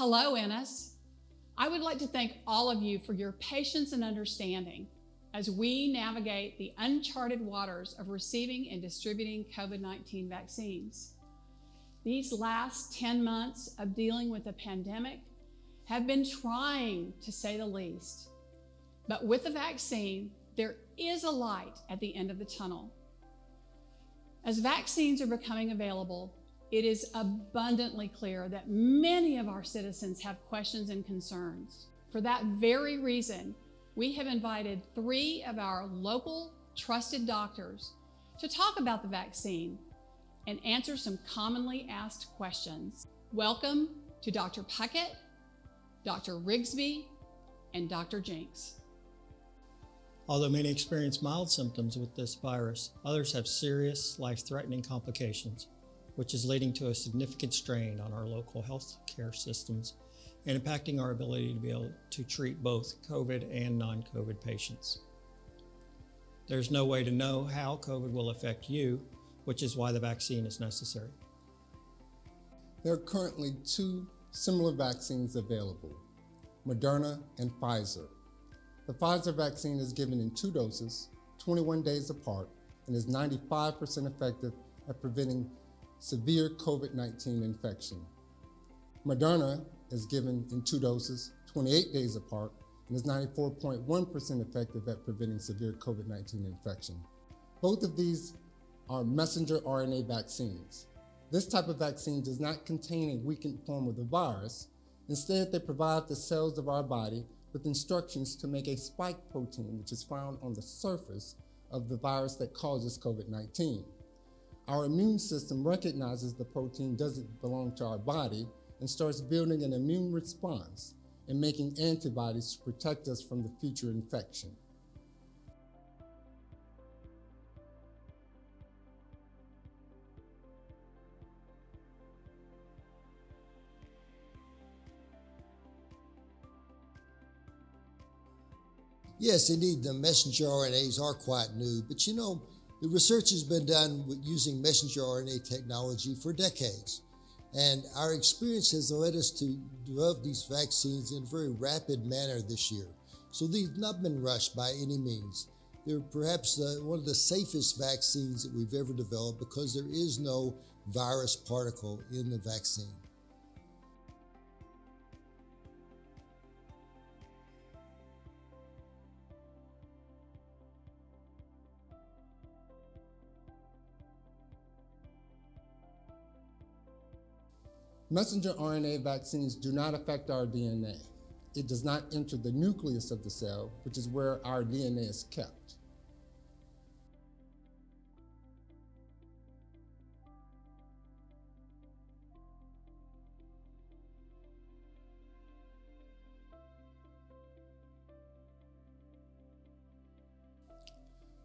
Hello, Ennis. I would like to thank all of you for your patience and understanding as we navigate the uncharted waters of receiving and distributing COVID-19 vaccines. These last 10 months of dealing with the pandemic have been trying, to say the least. But with the vaccine, there is a light at the end of the tunnel. As vaccines are becoming available, it is abundantly clear that many of our citizens have questions and concerns. For that very reason, we have invited 3 of our local trusted doctors to talk about the vaccine and answer some commonly asked questions. Welcome to Dr. Puckett, Dr. Rigsby, and Dr. Jinks. Although many experience mild symptoms with this virus, others have serious, life-threatening complications, which is leading to a significant strain on our local health care systems and impacting our ability to be able to treat both COVID and non-COVID patients. There's no way to know how COVID will affect you, which is why the vaccine is necessary. There are currently 2 similar vaccines available, Moderna and Pfizer. The Pfizer vaccine is given in 2 doses, 21 days apart, and is 95% effective at preventing severe COVID-19 infection. Moderna is given in 2 doses, 28 days apart, and is 94.1% effective at preventing severe COVID-19 infection. Both of these are messenger RNA vaccines. This type of vaccine does not contain a weakened form of the virus. Instead, they provide the cells of our body with instructions to make a spike protein, which is found on the surface of the virus that causes COVID-19. Our immune system recognizes the protein doesn't belong to our body and starts building an immune response and making antibodies to protect us from the future infection. Yes, indeed, the messenger RNAs are quite new, but the research has been done with using messenger RNA technology for decades. And our experience has led us to develop these vaccines in a very rapid manner this year. So they've not been rushed by any means. They're perhaps one of the safest vaccines that we've ever developed because there is no virus particle in the vaccine. Messenger RNA vaccines do not affect our DNA. It does not enter the nucleus of the cell, which is where our DNA is kept.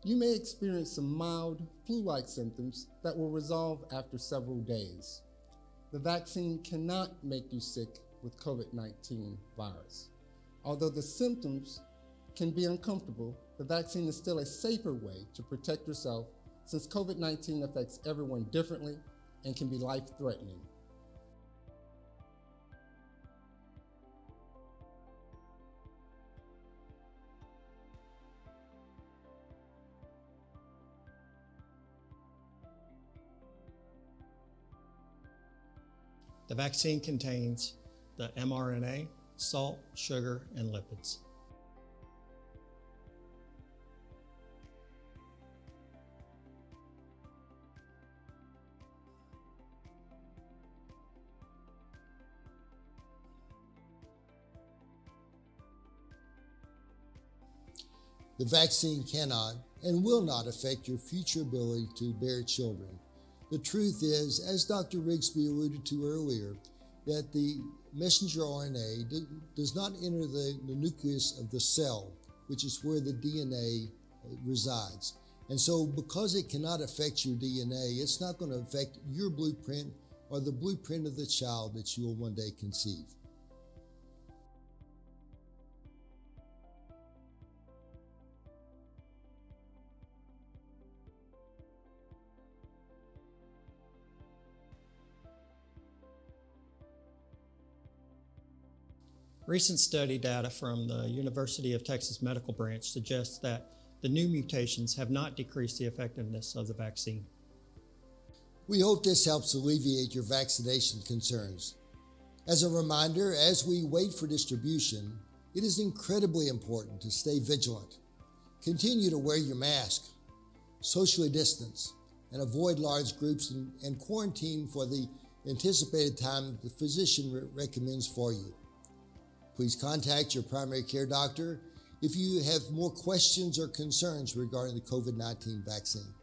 You may experience some mild flu-like symptoms that will resolve after several days. The vaccine cannot make you sick with COVID-19 virus. Although the symptoms can be uncomfortable, the vaccine is still a safer way to protect yourself since COVID-19 affects everyone differently and can be life-threatening. The vaccine contains the mRNA, salt, sugar, and lipids. The vaccine cannot and will not affect your future ability to bear children. The truth is, as Dr. Rigsby alluded to earlier, that the messenger RNA does not enter the nucleus of the cell, which is where the DNA resides. And so because it cannot affect your DNA, it's not going to affect your blueprint or the blueprint of the child that you will one day conceive. Recent study data from the University of Texas Medical Branch suggests that the new mutations have not decreased the effectiveness of the vaccine. We hope this helps alleviate your vaccination concerns. As a reminder, as we wait for distribution, it is incredibly important to stay vigilant. Continue to wear your mask, socially distance, and avoid large groups and quarantine for the anticipated time that the physician recommends for you. Please contact your primary care doctor if you have more questions or concerns regarding the COVID-19 vaccine.